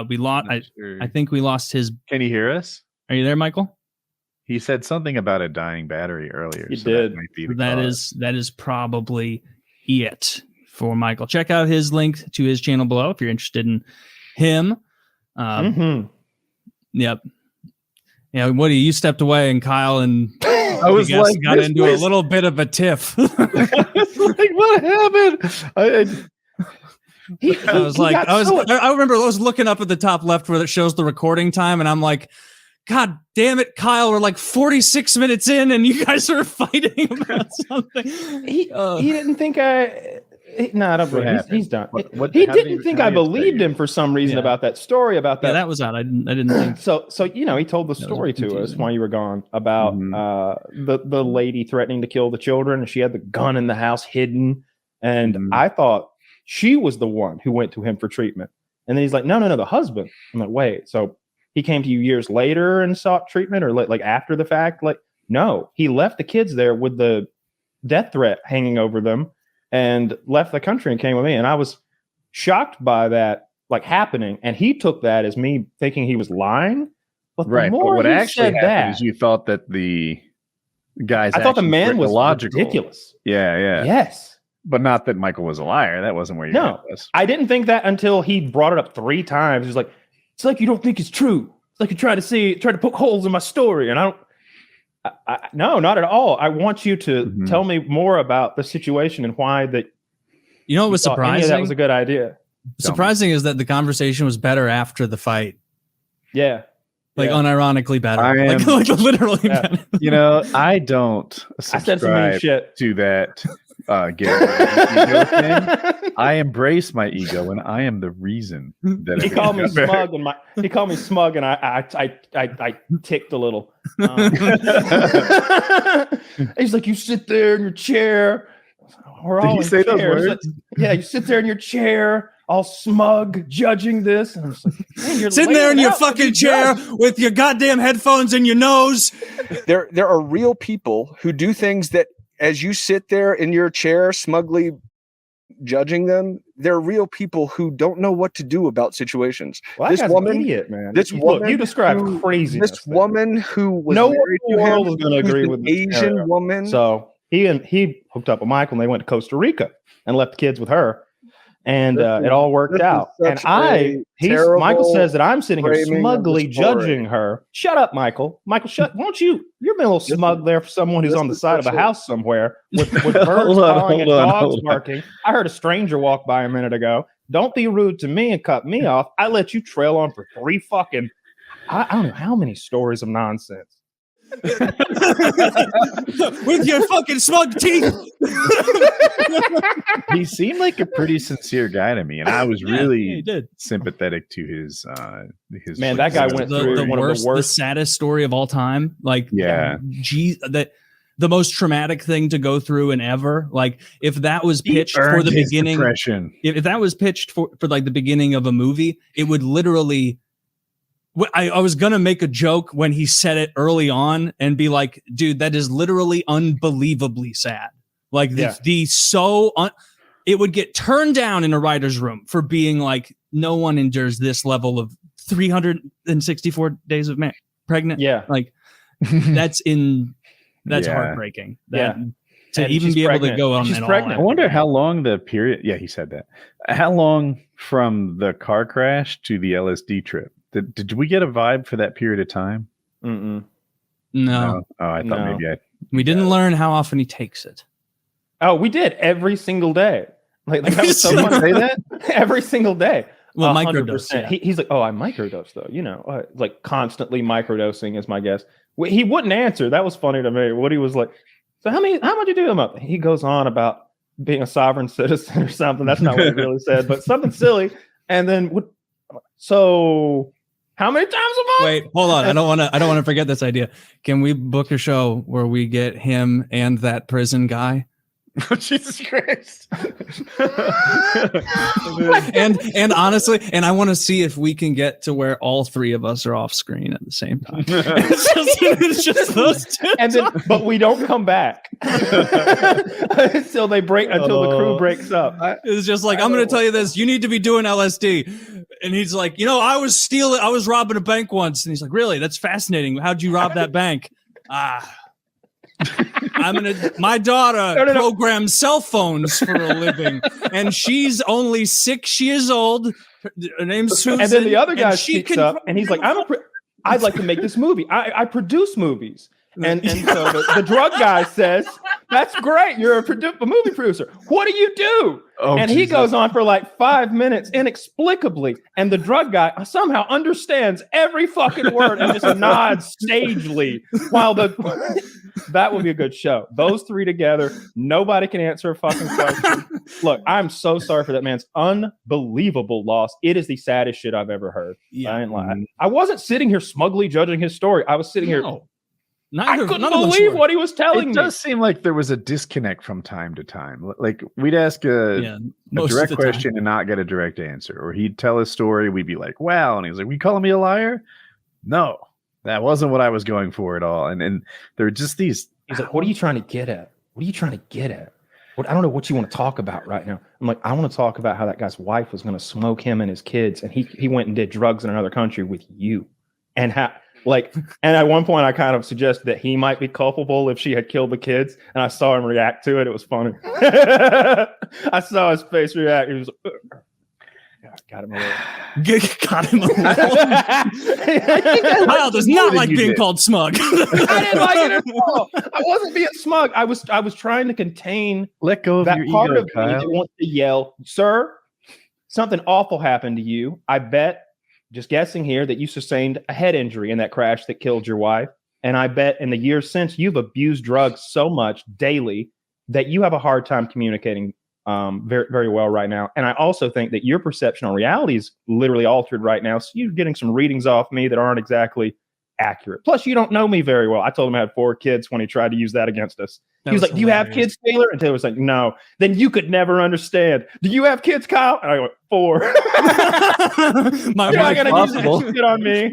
We lost. I think we lost his. Can you hear us? Are you there, Michael? He said something about a dying battery earlier. He did. That might be that is probably it for Michael. Check out his link to his channel below if you're interested in him. Yep. Yeah, Woody, you stepped away, and Kyle and I was like, got into a little bit of a tiff. Like, what happened? I remember I was looking up at the top left where it shows the recording time, and I'm like, God damn it, Kyle, we're like 46 minutes in and you guys are fighting about something. He didn't think I don't believe he's done. He didn't think I believed him for some reason about that story about that. Yeah, that was out. I didn't think so he told the story to us while you were gone about the lady threatening to kill the children, and she had the gun in the house hidden, and I thought she was the one who went to him for treatment. And then he's like, no, the husband. I'm like, wait, so he came to you years later and sought treatment, or like after the fact? Like, no, he left the kids there with the death threat hanging over them and left the country and came with me. And I was shocked by that, like, happening. And he took that as me thinking he was lying. But right. But what actually happened is you thought that the guys. I thought the man was ridiculous. Yeah. Yes. But not that Michael was a liar. That wasn't where you got this. I didn't think that until he brought it up 3 times. He was like, it's like you don't think it's true. It's like you try to poke holes in my story. And no, not at all. I want you to tell me more about the situation and why that. You know what was surprising? That was a good idea. Surprising is that the conversation was better after the fight. Yeah. Like unironically better. Like literally better. You know, I don't subscribe to that. I embrace my ego, and I am the reason that he called me smug, and he called me smug, and I ticked a little. He's like, you sit there in your chair. We're all. Did he say those words? Yeah, you sit there in your chair, all smug, judging this, and I'm just like, you're sitting there in your fucking chair with your goddamn headphones in your nose. There are real people who do things that. As you sit there in your chair, smugly judging them, they're real people who don't know what to do about situations. Well, this woman, idiot, man. This woman, you described crazy. This woman who was no one in the world is going to agree with this Asian woman. So he hooked up with Michael, and they went to Costa Rica and left the kids with her. And it all worked out. And Michael says that I'm sitting here smugly judging her. Shut up, Michael. Michael, won't you? You're being a little smug there for someone who's on the side of a house somewhere with birds calling and dogs barking. I heard a stranger walk by a minute ago. Don't be rude to me and cut me off. I let you trail on for 3 fucking. I don't know how many stories of nonsense. With your fucking smug teeth. He seemed like a pretty sincere guy to me, and I was really sympathetic to his man. That guy went through one of the worst, the saddest story of all time. Like, the most traumatic thing to go through and ever. Like, if that was pitched for the beginning, if that was pitched for like the beginning of a movie, it would literally. I was going to make a joke when he said it early on and be like, dude, that is literally unbelievably sad. Like it would get turned down in a writer's room for being like, no one endures this level of 364 days of pregnant. Yeah. Like that's heartbreaking. To even be able to go on and pregnant. I wonder how long the period. Yeah, he said that. How long from the car crash to the LSD trip? Did we get a vibe for that period of time? No. Oh, I thought maybe we didn't learn how often he takes it. Oh, we did every single day. Like that was so fun to say that every single day. Well, microdose. Yeah. He's like, oh, I microdose though. You know, like constantly microdosing is my guess. He wouldn't answer. That was funny to me. Woody was like, so how much you do a month? He goes on about being a sovereign citizen or something. That's not what he really said, but something silly. And then so. How many times a month? Wait, hold on. I don't want to forget this idea. Can we book a show where we get him and that prison guy Jesus Christ. and honestly, and I want to see if we can get to where all three of us are off screen at the same time. it's just those two. And then, but we don't come back until the crew breaks up. It's just like, I'm going to tell you this. You need to be doing LSD. And he's like, I was robbing a bank once. And he's like, really? That's fascinating. How'd you rob that bank? My daughter programs cell phones for a living, and she's only 6 years old. Her name's Susan. And then the other guy speaks up, and he's like, I'd like to make this movie. I produce movies. And so the drug guy says, that's great. You're a movie producer. What do you do? And he goes on for like 5 minutes inexplicably. And the drug guy somehow understands every fucking word and just nods sagely while that would be a good show. Those three together, nobody can answer a fucking question. Look, I'm so sorry for that man's unbelievable loss. It is the saddest shit I've ever heard. Yeah. I ain't lying. I wasn't sitting here smugly judging his story. I was sitting here. I couldn't believe what he was telling me. It does seem like there was a disconnect from time to time. Like we'd ask a direct question and not get a direct answer, or he'd tell a story. We'd be like, "Wow," and he was like, "We calling me a liar?" No, that wasn't what I was going for at all. And there were just these. He's like, "What are you trying to get at? What are you trying to get at? I don't know what you want to talk about right now." I'm like, "I want to talk about how that guy's wife was going to smoke him and his kids, and he went and did drugs in another country with you, and how." And at one point I kind of suggested that he might be culpable if she had killed the kids, and I saw him react to it. It was funny. I saw his face react. He was like, got him alone. Got him alone. Kyle does not like being called smug. I didn't like it at all. I wasn't being smug. I was trying to contain. Let go of that your part ego, of Kyle. me that wants to yell, "Sir, something awful happened to you. I bet." Just guessing here that you sustained a head injury in that crash that killed your wife. And I bet in the years since you've abused drugs so much daily that you have a hard time communicating very, very well right now. And I also think that your perception on reality is literally altered right now. So you're getting some readings off me that aren't exactly accurate. Plus, you don't know me very well. I told him I had 4 kids when he tried to use that against us. He was like, "Do you have kids, Taylor?" And Taylor was like, "No." Then you could never understand. "Do you have kids, Kyle?" And I went, 4. My wife gonna use that shit on me.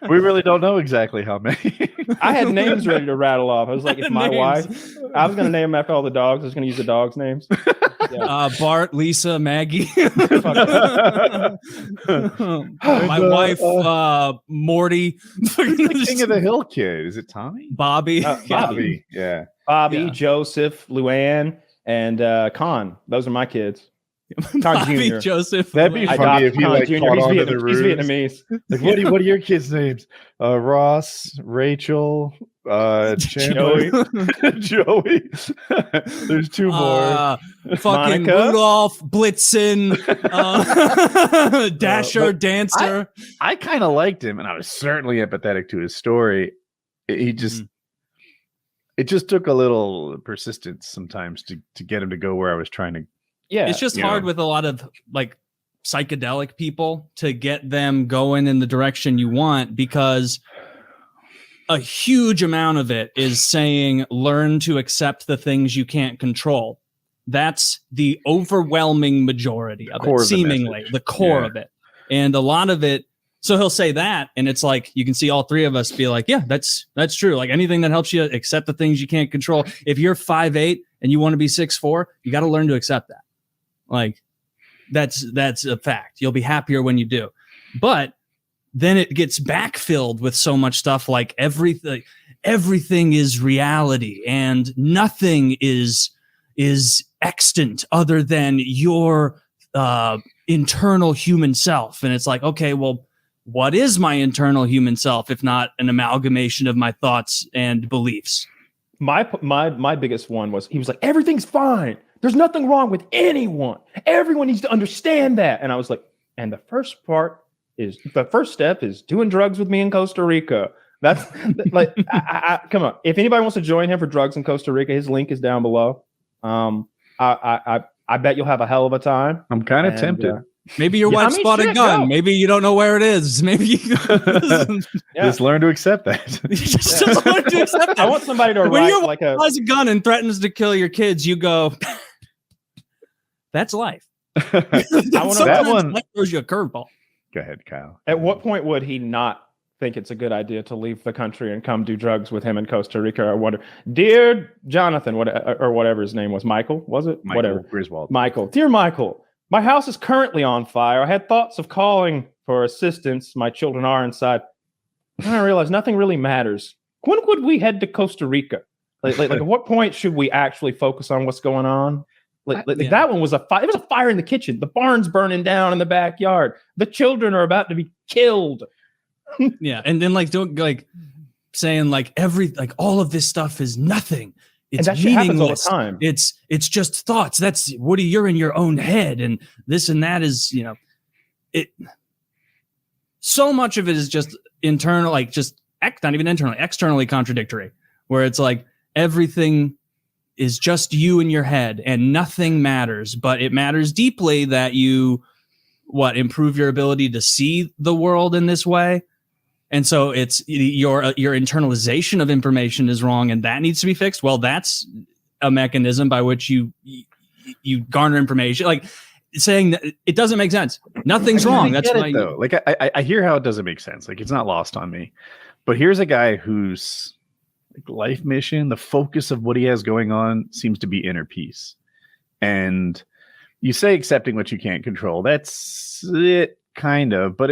We really don't know exactly how many. I had names ready to rattle off. I was like, if my wife, I was going to name them after all the dogs. I was going to use the dogs' names. Yeah. Bart, Lisa, Maggie. My wife, Morty. The King of the Hill kid. Is it Tommy? Bobby. Bobby. Yeah. Bobby, Joseph, Luann, and Con. Those are my kids. Con Bobby, Jr. Joseph. That'd be funny if he Con like Jr. caught on to the He's ruse. Vietnamese. Like, what are your kids' names? Ross, Rachel, Joey. Joey. There's 2 more. Fucking Monica? Rudolph, Blitzen, Dasher, Dancer. I kind of liked him, and I was certainly empathetic to his story. He just, it just took a little persistence sometimes to get him to go where I was trying to. Yeah, it's just hard with a lot of like psychedelic people to get them going in the direction you want, because a huge amount of it is saying learn to accept the things you can't control. That's the overwhelming majority of it, seemingly the core of it. And a lot of it, so he'll say that, and it's like you can see all 3 of us be like, yeah, that's true. Like anything that helps you accept the things you can't control. If you're 5'8" and you want to be 6'4", you got to learn to accept that. Like that's a fact. You'll be happier when you do. But then it gets backfilled with so much stuff like everything is reality and nothing is extant other than your internal human self. And it's like, okay, well, what is my internal human self if not an amalgamation of my thoughts and beliefs? My biggest one was, he was like, everything's fine. There's nothing wrong with anyone. Everyone needs to understand that. And I was like, and the first step is doing drugs with me in Costa Rica. That's like, come on. If anybody wants to join him for drugs in Costa Rica, his link is down below. I bet you'll have a hell of a time. I'm kind of tempted. Maybe your wife spotted a gun. Maybe you don't know where it is. Maybe you just learn to accept that. just learn to accept that. I want somebody to when write your like wife has a gun and threatens to kill your kids, you go, that's life. That one throws you a curveball. Go ahead, Kyle. At what point would he not think it's a good idea to leave the country and come do drugs with him in Costa Rica? I wonder. Dear Jonathan, or whatever his name was, Michael, was it? Michael, whatever. Grizwold. Michael. Dear Michael, my house is currently on fire. I had thoughts of calling for assistance. My children are inside. And I realized nothing really matters. When would we head to Costa Rica? Like at what point should we actually focus on what's going on? That one was a fire. It was a fire in the kitchen. The barn's burning down in the backyard. The children are about to be killed. Yeah, and then saying all of this stuff is nothing. It's and that shit happens all the time. It's just thoughts. That's Woody. You're in your own head, and this and that is it. So much of it is just internal, not even internally, externally contradictory. Where it's like everything is just you in your head, and nothing matters. But it matters deeply that you improve your ability to see the world in this way. And so it's your internalization of information is wrong, and that needs to be fixed. Well, that's a mechanism by which you garner information. Like saying that it doesn't make sense. Nothing's wrong. That's why. I hear how it doesn't make sense. Like it's not lost on me. But here's a guy whose life mission, the focus of what he has going on, seems to be inner peace. And you say accepting what you can't control. That's it, kind of. But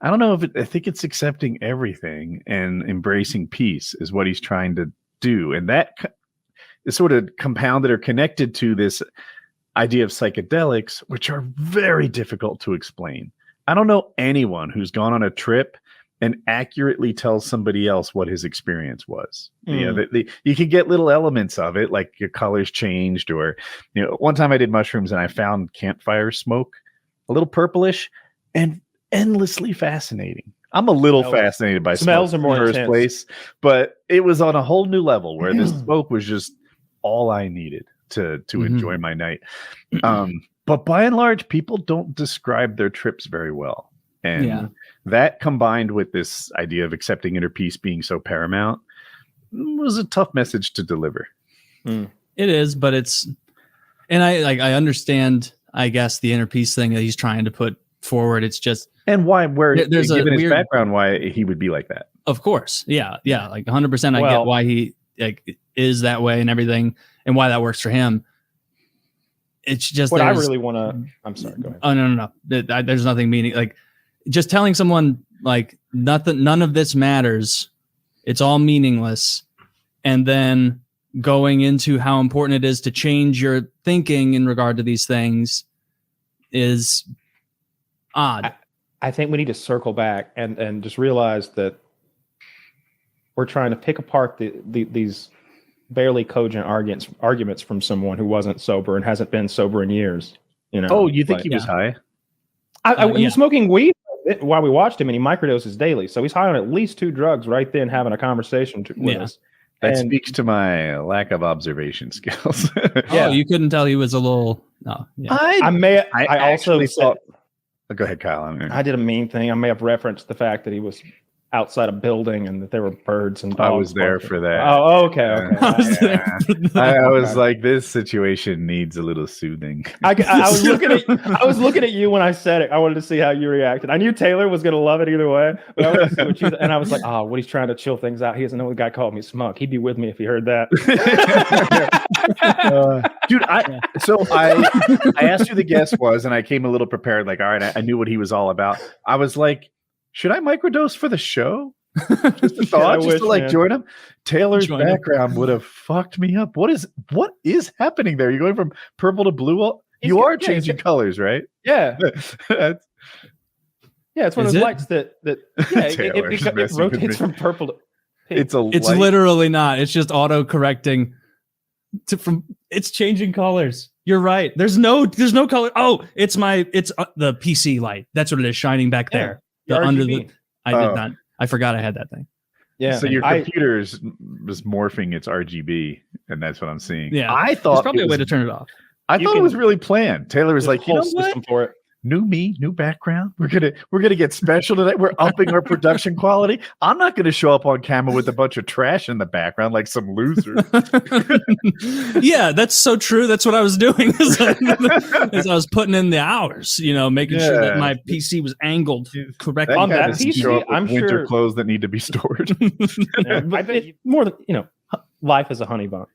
I don't know I think it's accepting everything and embracing peace is what he's trying to do. And that is sort of compounded or connected to this idea of psychedelics, which are very difficult to explain. I don't know anyone who's gone on a trip and accurately tells somebody else what his experience was. You can get little elements of it, like your colors changed, or one time I did mushrooms and I found campfire smoke, a little purplish, and endlessly fascinating. I'm a little fascinated by smells are more in the first place, but it was on a whole new level where this smoke was just all I needed to enjoy my night. But by and large, people don't describe their trips very well. And that combined with this idea of accepting inner peace being so paramount was a tough message to deliver. It is, but I understand, I guess, the inner peace thing that he's trying to put forward. It's just, and there's given his background, why he would be like that. Of course. Yeah. 100%. I get why he is that way and everything, and why that works for him. It's just what I really want to. I'm sorry. Go ahead. Oh no. There's nothing meaning. Just telling someone none of this matters. It's all meaningless, and then going into how important it is to change your thinking in regard to these these is odd. I think we need to circle back and just realize that we're trying to pick apart these barely cogent arguments from someone who wasn't sober and hasn't been sober in years. Oh, you think he was high? He was smoking weed while we watched him, and he microdoses daily. So he's high on at least 2 drugs right then, having a conversation with us. That speaks to my lack of observation skills. Oh, you couldn't tell he was a little. No, yeah. I also thought. Go ahead, Kyle. I did a mean thing. I may have referenced the fact that he was outside a building and that there were birds and dogs. I was there for that. Oh, okay. I was like, this situation needs a little soothing. I was looking at you when I said it. I wanted to see how you reacted. I knew Taylor was going to love it either way, but I wanted to see what you, and I was like, Woody's trying to chill things out. He doesn't know the guy called me Smug. He'd be with me if he heard that. Dude, I asked who the guest was, and I came a little prepared. Like, all right, I knew what he was all about. I was like, should I microdose for the show? Just a thought, to join him. Taylor's background would have fucked me up. What is happening there? You're going from purple to blue. You are changing colors, right? Yeah. It's one of those lights that it rotates from purple to pink. It's literally not. It's just auto correcting it's changing colors. You're right. There's no color. Oh, it's the PC light. That's what it is, shining back there. I did not. I forgot I had that thing. Yeah. So your computer was morphing its RGB, and that's what I'm seeing. Yeah. I thought there's probably a way to turn it off. I thought it was really planned. Taylor was like, you know what? For it. new me, new background. We're gonna get special today. We're upping our production quality. I'm not gonna show up on camera with a bunch of trash in the background like some loser. Yeah, that's so true. That's what I was doing as I was putting in the hours, making sure that my PC was angled correctly. On that PC, I'm winter sure clothes that need to be stored. I bet more than life is a honey bun.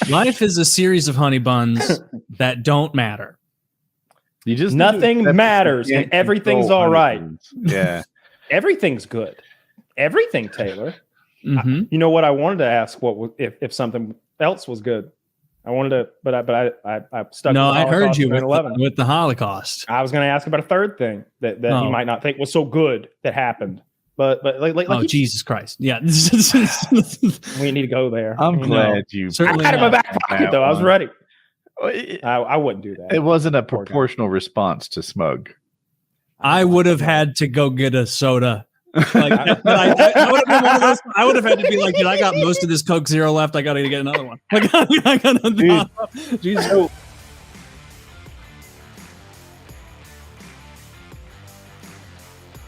Life is a series of honey buns that don't matter. You just nothing matters and everything's all right. Yeah. Everything's good. Everything, Taylor. Mm-hmm. You know what I wanted to ask? What if something else was good? I wanted to, but I stuck. No, I heard you with the Holocaust. I was going to ask about a third thing that he might not think was so good that happened. But like Jesus Christ. Yeah. We need to go there. I'm glad you I had it in my back pocket though. I was ready. I wouldn't do that. It wasn't a proportional response to Smug. I would have had to go get a soda. Like, I would have been one of those. I would have had to be like, I got most of this Coke Zero left. I got to get another one. Like, I got Jesus.